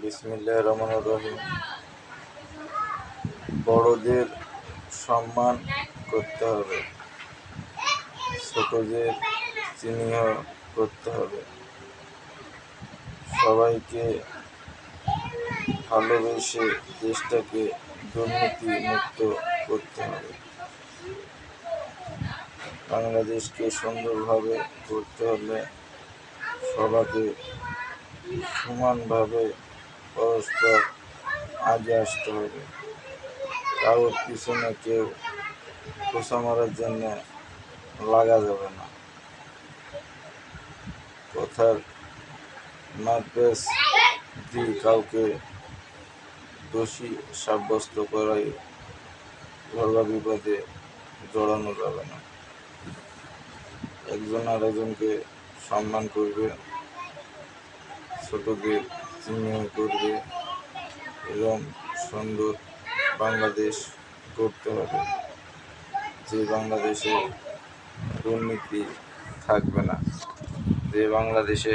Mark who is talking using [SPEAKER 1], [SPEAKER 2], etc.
[SPEAKER 1] বিসমিল্লাহির রহমানির রহিম। বড়দের সম্মান করতে হবে, ছোটদের স্নেহ করতে হবে, সবাইকে ভালোবেসে দেশটাকে দুর্নীতি মুক্ত করতে হবে। বাংলাদেশকে সুন্দরভাবে করতে হলে সবাইকে সমানভাবে পরস্পর আগে আসতে হবে। কারোর পিছনে কেউ খোঁচা মারার জন্য লাগা যাবে না। কথার মারপ্যাচ দিয়ে কাউকে দোষী সাব্যস্ত করাই ঘরোয়া বিপদে জড়ানো যাবে না। একজন আরেকজনকে সম্মান করবে, ছোটদের স্নেহ করবে এবং সুন্দর বাংলাদেশ গড়তে হবে, যে বাংলাদেশে দুর্নীতি থাকবে না, যে বাংলাদেশে